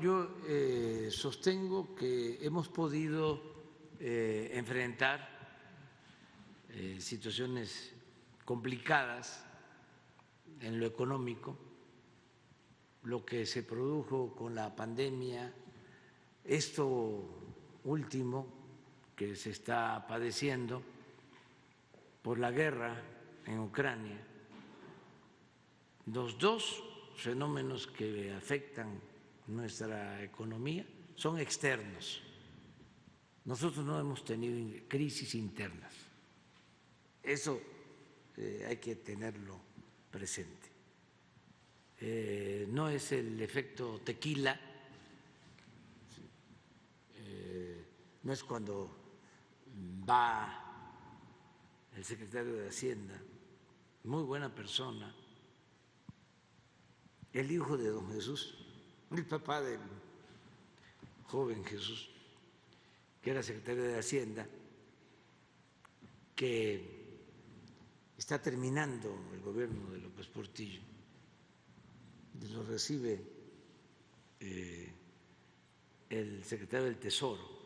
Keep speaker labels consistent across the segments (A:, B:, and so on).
A: yo sostengo que hemos podido enfrentar situaciones complicadas en lo económico, lo que se produjo con la pandemia, esto último que se está padeciendo por la guerra en Ucrania, los dos fenómenos que afectan nuestra economía son externos. Nosotros no hemos tenido crisis internas. Eso hay que tenerlo presente. No es el efecto tequila, no es cuando va el secretario de Hacienda, muy buena persona, el hijo de don Jesús, el papá del joven Jesús, que era secretario de Hacienda, que está terminando el gobierno de López Portillo, lo recibe el secretario del Tesoro.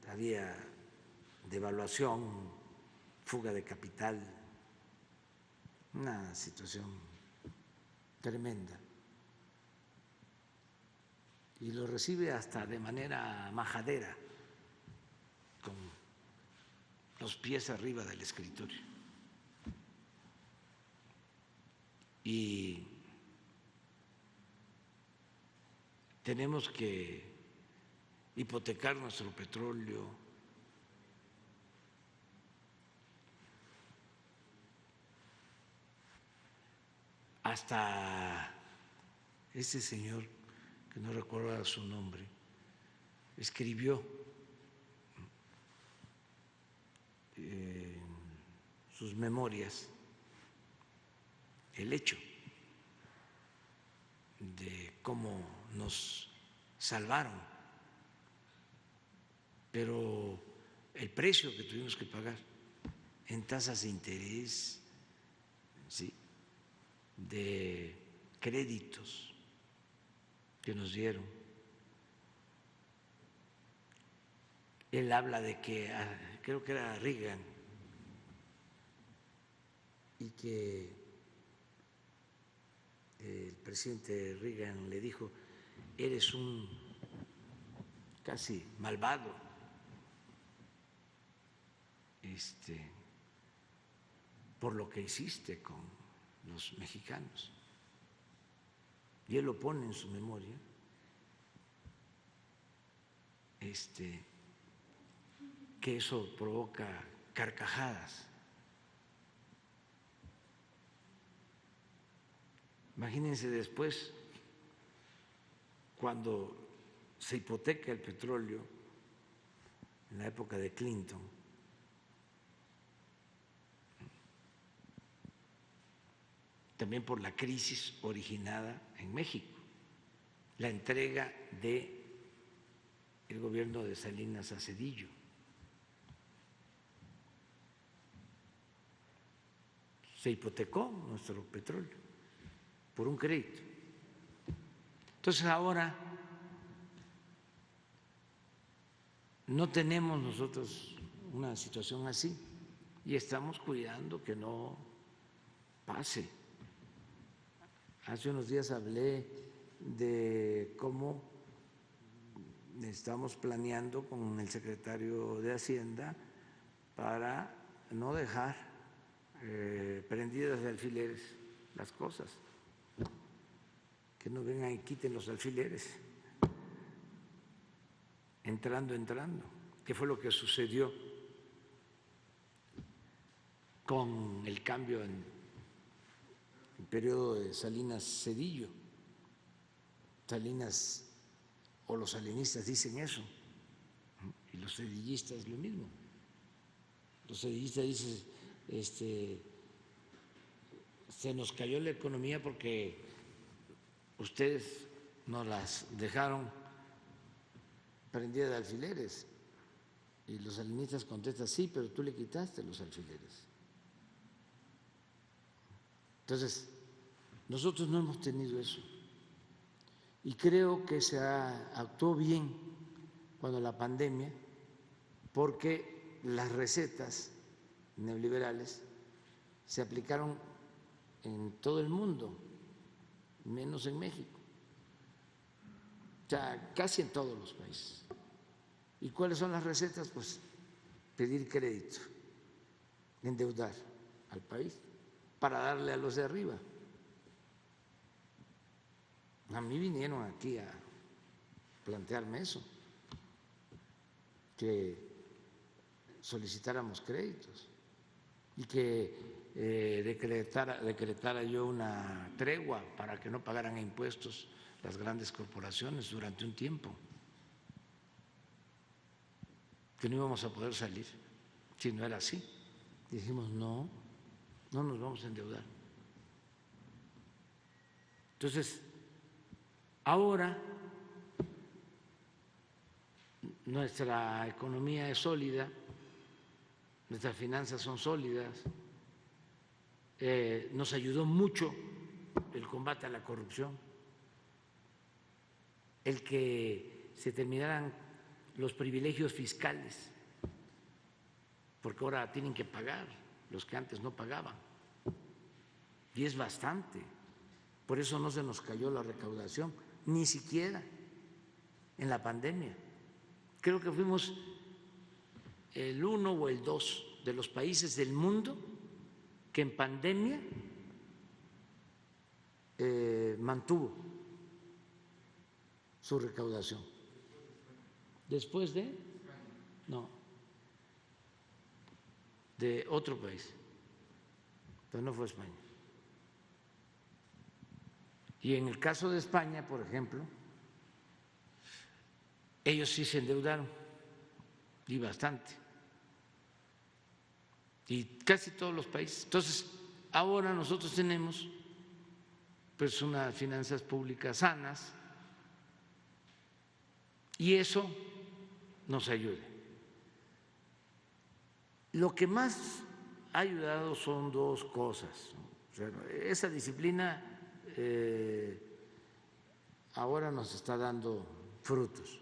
A: Había devaluación, fuga de capital, una situación tremenda. Y lo recibe hasta de manera majadera, con los pies arriba del escritorio. Y tenemos que hipotecar nuestro petróleo, hasta ese señor, que no recuerdo su nombre, escribió en sus memorias el hecho de cómo nos salvaron, pero el precio que tuvimos que pagar en tasas de interés, ¿sí?, de créditos que nos dieron. Él habla de que, creo que era Reagan, y que el presidente Reagan le dijo: eres un casi malvado, por lo que hiciste con los mexicanos. Y él lo pone en su memoria, que eso provoca carcajadas. Imagínense después, cuando se hipoteca el petróleo en la época de Clinton, también por la crisis originada en México, la entrega del gobierno de Salinas a Zedillo. Se hipotecó nuestro petróleo por un crédito. Entonces ahora no tenemos nosotros una situación así y estamos cuidando que no pase. Hace unos días hablé de cómo estamos planeando con el secretario de Hacienda para no dejar prendidas de alfileres las cosas, que no vengan y quiten los alfileres entrando, que fue lo que sucedió con el cambio en el periodo de Salinas Zedillo. Salinas, o los salinistas dicen eso, y los zedillistas lo mismo. Los zedillistas dicen, se nos cayó la economía porque ustedes nos las dejaron prendidas de alfileres. Y los salinistas contestan: sí, pero tú le quitaste los alfileres. Entonces, nosotros no hemos tenido eso. Y creo que se actuó bien cuando la pandemia, porque las recetas neoliberales se aplicaron en todo el mundo, menos en México, o sea, casi en todos los países. ¿Y cuáles son las recetas? Pues pedir crédito, endeudar al país para darle a los de arriba. A mí vinieron aquí a plantearme eso, que solicitáramos créditos y que decretara yo una tregua para que no pagaran impuestos las grandes corporaciones durante un tiempo, que no íbamos a poder salir si no era así. Dijimos, no nos vamos a endeudar. Entonces, ahora nuestra economía es sólida, nuestras finanzas son sólidas, nos ayudó mucho el combate a la corrupción, el que se terminaran los privilegios fiscales, porque ahora tienen que pagar los que antes no pagaban, y es bastante. Por eso no se nos cayó la recaudación, ni siquiera en la pandemia. Creo que fuimos el 1 o el 2 de los países del mundo que en pandemia mantuvo su recaudación. Después de, no, de otro país, pero no fue España. Y en el caso de España, por ejemplo, ellos sí se endeudaron, y bastante, y casi todos los países. Entonces, ahora nosotros tenemos pues unas finanzas públicas sanas y eso nos ayuda. Lo que más ha ayudado son dos cosas. O sea, esa disciplina ahora nos está dando frutos,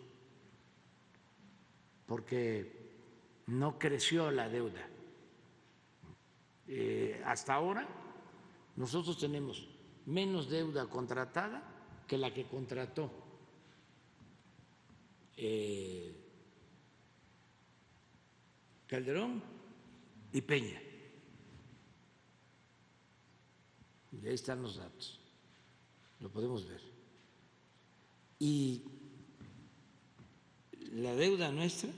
A: porque no creció la deuda. Hasta ahora nosotros tenemos menos deuda contratada que la que contrató Calderón y Peña. Y ahí están los datos, lo podemos ver. Y la deuda nuestra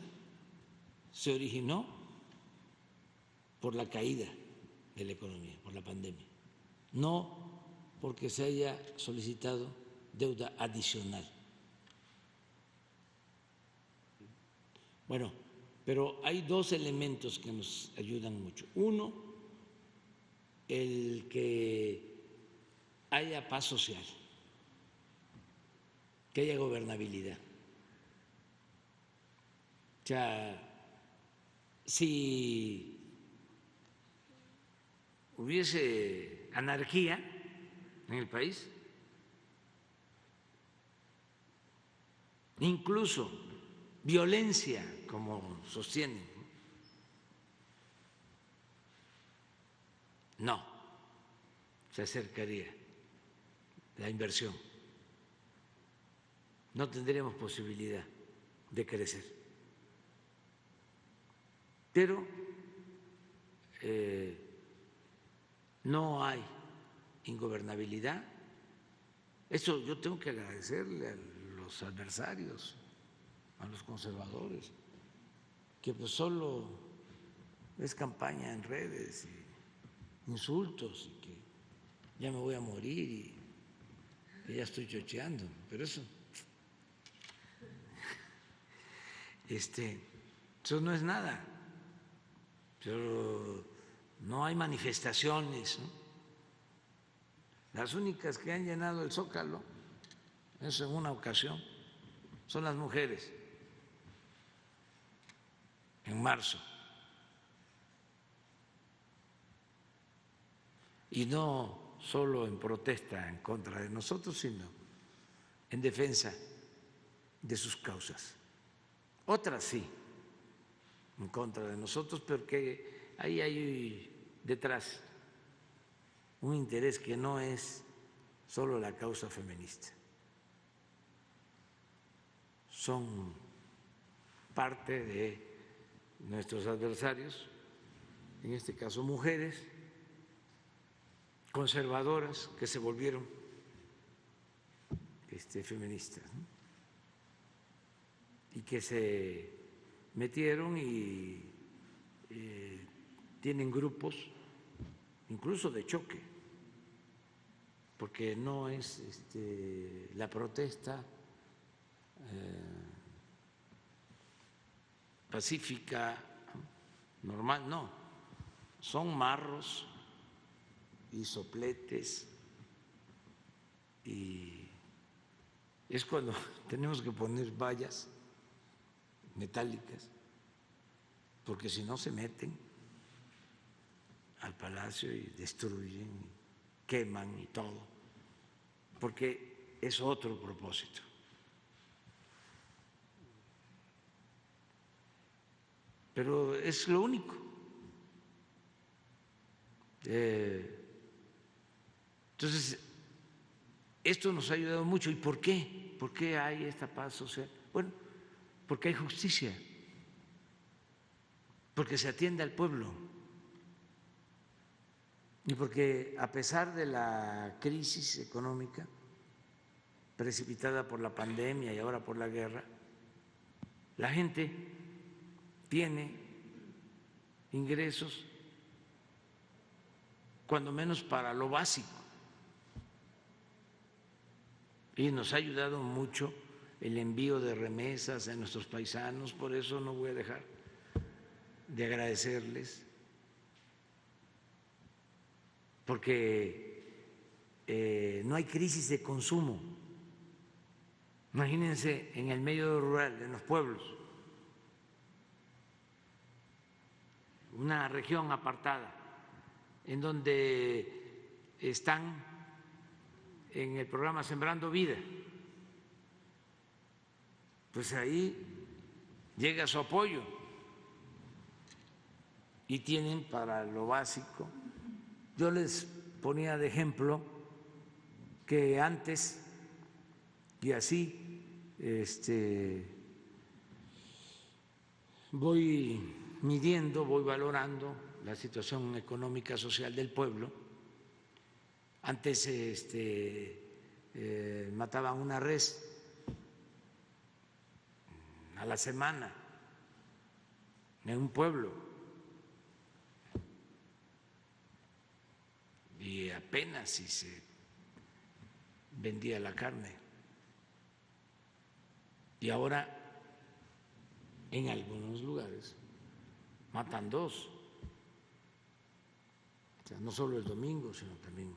A: se originó por la caída de la economía, por la pandemia, no porque se haya solicitado deuda adicional. Bueno, pero hay dos elementos que nos ayudan mucho. Uno, el que haya paz social, que haya gobernabilidad. O sea, si hubiese anarquía en el país, incluso violencia, como sostienen, no se acercaría la inversión, no tendríamos posibilidad de crecer. Pero no hay ingobernabilidad. Eso yo tengo que agradecerle a los adversarios, a los conservadores, que pues solo es campaña en redes y insultos y que ya me voy a morir y que ya estoy chocheando, pero eso no es nada. Pero no hay manifestaciones, ¿no? Las únicas que han llenado el Zócalo, eso en una ocasión, son las mujeres, en marzo. Y no solo en protesta en contra de nosotros, sino en defensa de sus causas. Otras sí, en contra de nosotros, porque ahí hay detrás un interés que no es solo la causa feminista. Son parte de nuestros adversarios, en este caso mujeres conservadoras que se volvieron feministas, ¿no? Y que se metieron y tienen grupos incluso de choque, porque no es la protesta pacífica, normal, no, son marros y sopletes, y es cuando tenemos que poner vallas metálicas, porque si no se meten al palacio y destruyen, y queman y todo, porque es otro propósito. Pero es lo único. Entonces, esto nos ha ayudado mucho. ¿Y por qué? ¿Por qué hay esta paz social? Bueno, porque hay justicia, porque se atiende al pueblo y porque a pesar de la crisis económica precipitada por la pandemia y ahora por la guerra, la gente tiene ingresos cuando menos para lo básico, y nos ha ayudado mucho el envío de remesas a nuestros paisanos. Por eso no voy a dejar de agradecerles, porque no hay crisis de consumo. Imagínense en el medio rural, en los pueblos, una región apartada en donde están en el programa Sembrando Vida, pues ahí llega su apoyo y tienen para lo básico. Yo les ponía de ejemplo que antes, y así voy midiendo, voy valorando la situación económica social del pueblo. Antes mataban una res a la semana en un pueblo y apenas si se vendía la carne. Y ahora en algunos lugares matan dos, o sea, no solo el domingo, sino también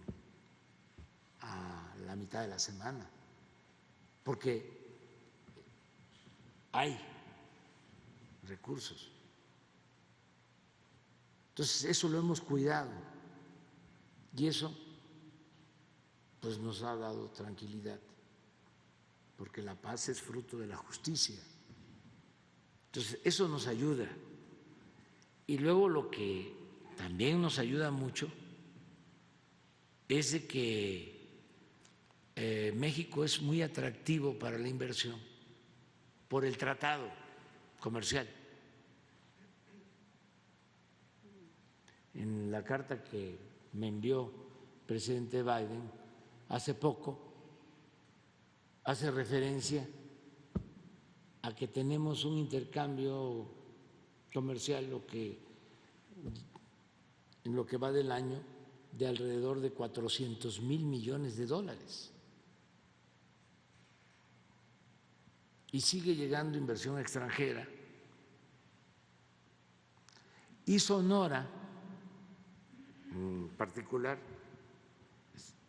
A: a la mitad de la semana, porque hay recursos. Entonces, eso lo hemos cuidado y eso pues nos ha dado tranquilidad, porque la paz es fruto de la justicia. Entonces, eso nos ayuda. Y luego lo que también nos ayuda mucho es de que México es muy atractivo para la inversión por el tratado comercial. En la carta que me envió el presidente Biden hace poco, hace referencia a que tenemos un intercambio comercial en lo que va del año de alrededor de 400,000 millones de dólares. Y sigue llegando inversión extranjera. Y Sonora, en particular,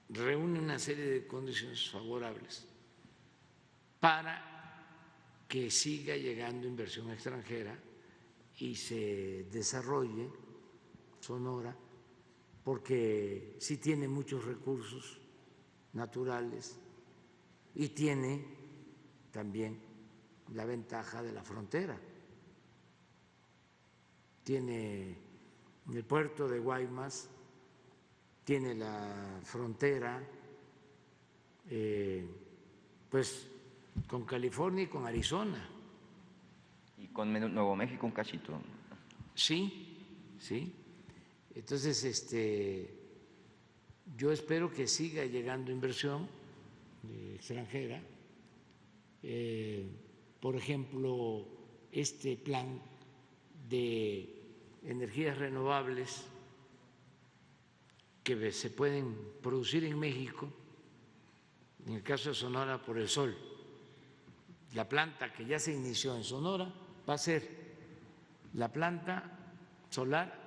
A: reúne una serie de condiciones favorables para que siga llegando inversión extranjera y se desarrolle Sonora, porque sí tiene muchos recursos naturales, y tiene también la ventaja de la frontera. Tiene el puerto de Guaymas, tiene la frontera pues con California y con Arizona.
B: Y con Nuevo México un cachito.
A: Sí, sí. Entonces, yo espero que siga llegando inversión extranjera. Por ejemplo, este plan de energías renovables que se pueden producir en México, en el caso de Sonora por el sol. La planta que ya se inició en Sonora va a ser la planta solar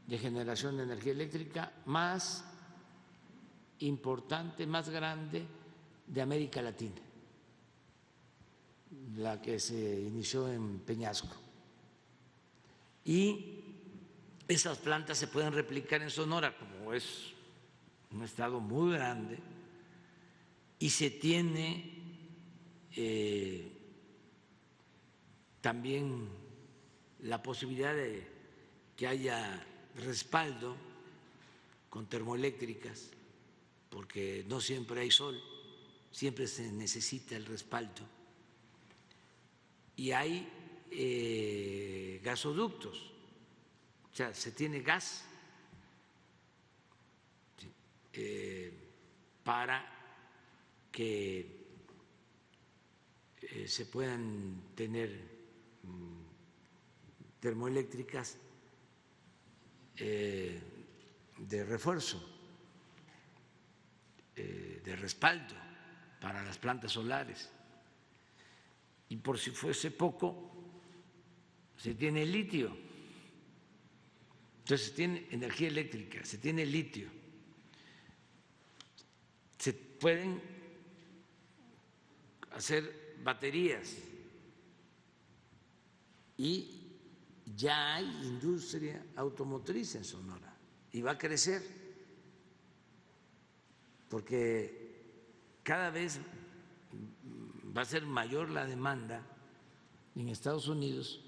A: de generación de energía eléctrica más importante, más grande de América Latina, la que se inició en Peñasco. Y esas plantas se pueden replicar en Sonora, como es un estado muy grande, y se tiene también la posibilidad de que haya respaldo con termoeléctricas, porque no siempre hay sol, siempre se necesita el respaldo. Y hay gasoductos, o sea, se tiene gas para que se puedan tener termoeléctricas de refuerzo, de respaldo para las plantas solares. Y por si fuese poco, se tiene litio. Entonces se tiene energía eléctrica, se tiene litio. Se pueden hacer baterías y ya hay industria automotriz en Sonora y va a crecer porque cada vez va a ser mayor la demanda en Estados Unidos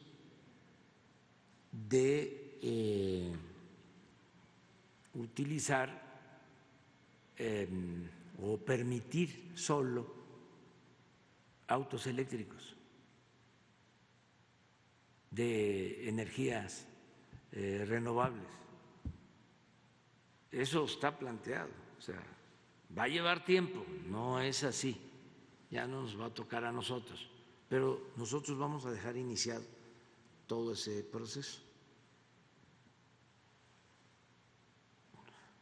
A: de utilizar o permitir solo autos eléctricos de energías renovables. Eso está planteado, o sea, va a llevar tiempo, no es así, ya no nos va a tocar a nosotros, pero nosotros vamos a dejar iniciado todo ese proceso.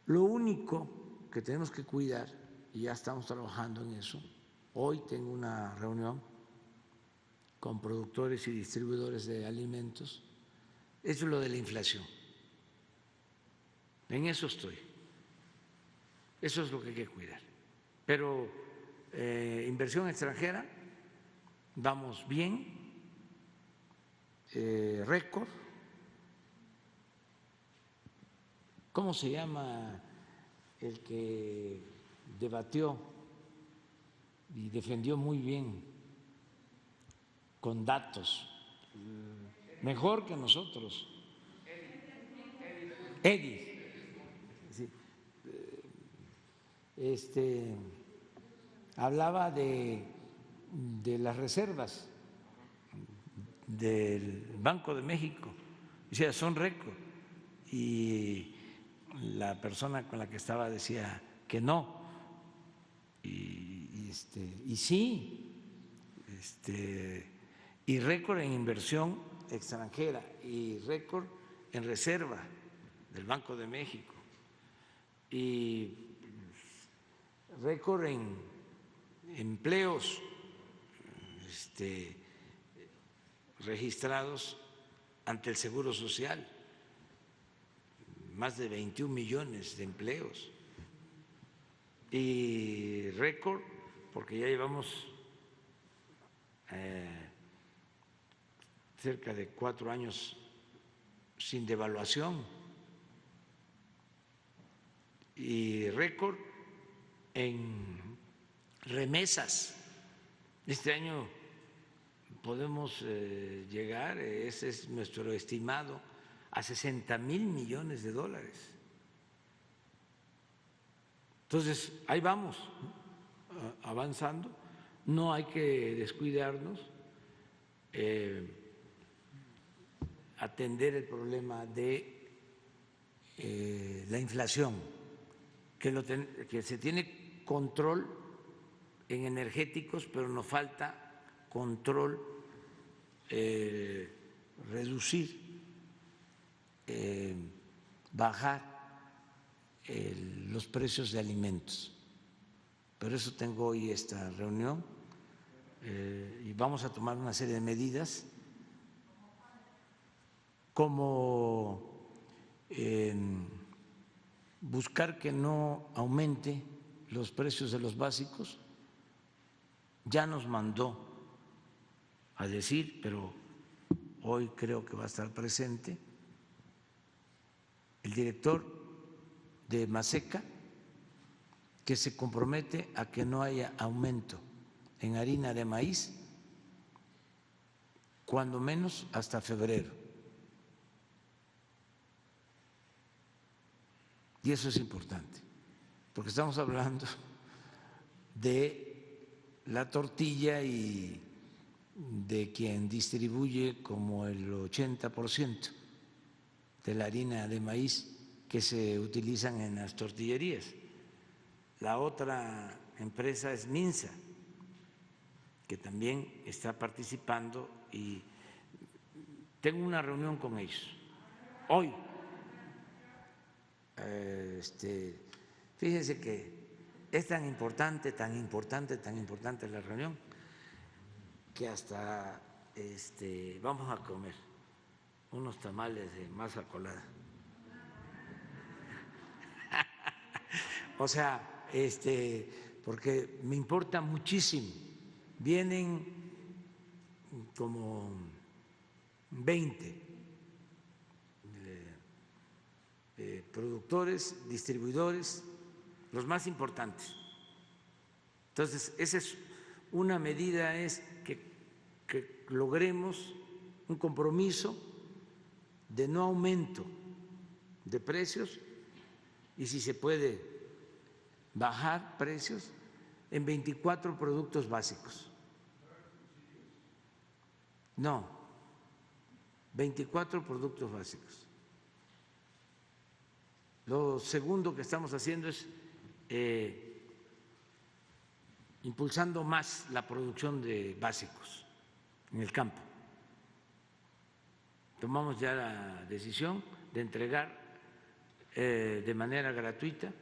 A: Lo único que tenemos que cuidar, y ya estamos trabajando en eso, hoy tengo una reunión con productores y distribuidores de alimentos, es lo de la inflación. En eso estoy. Eso es lo que hay que cuidar. Pero inversión extranjera, vamos bien, récord. ¿Cómo se llama el que debatió y defendió muy bien con datos, mejor que nosotros? Edis. Sí. Hablaba de las reservas del Banco de México, decía, son récord, y la persona con la que estaba decía que no, y sí, y récord en inversión extranjera y récord en reserva del Banco de México y récord en empleos registrados ante el Seguro Social, más de 21 millones de empleos, y récord porque ya llevamos cerca de 4 años sin devaluación, y récord en remesas. Este año podemos llegar, ese es nuestro estimado, a 60,000 millones de dólares. Entonces, ahí vamos, avanzando, no hay que descuidarnos, atender el problema de la inflación, que se tiene control en energéticos, pero nos falta control, reducir, bajar los precios de alimentos. Por eso tengo hoy esta reunión y vamos a tomar una serie de medidas como buscar que no aumente los precios de los básicos. Ya nos mandó a decir, pero hoy creo que va a estar presente el director de Maseca, que se compromete a que no haya aumento en harina de maíz, cuando menos hasta febrero. Y eso es importante, porque estamos hablando de la tortilla y de quien distribuye como el 80% de la harina de maíz que se utilizan en las tortillerías. La otra empresa es Minsa, que también está participando, y tengo una reunión con ellos hoy. Fíjense que es tan importante la reunión, que hasta vamos a comer unos tamales de masa colada. O sea, porque me importa muchísimo. Vienen como 20 productores, distribuidores, los más importantes. Entonces, esa es una medida, es que logremos un compromiso de no aumento de precios, y si se puede bajar precios en 24 productos básicos. No, 24 productos básicos. Lo segundo que estamos haciendo es impulsando más la producción de básicos en el campo. Tomamos ya la decisión de entregar de manera gratuita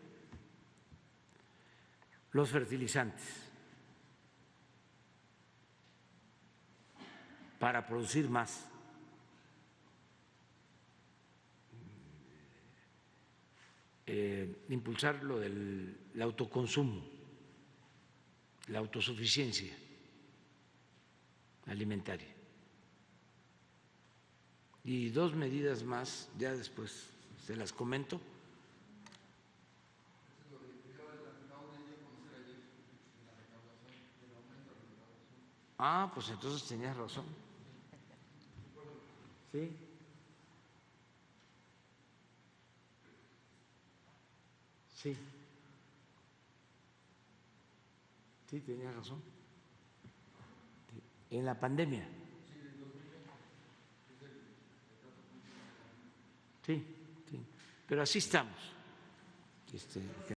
A: los fertilizantes para producir más. Impulsar lo del autoconsumo, la autosuficiencia alimentaria. Y dos medidas más, ya después se las comento. Ah, pues entonces tenías razón. Sí. Sí. Sí, tenías razón. En la pandemia. Sí, sí. Pero así estamos.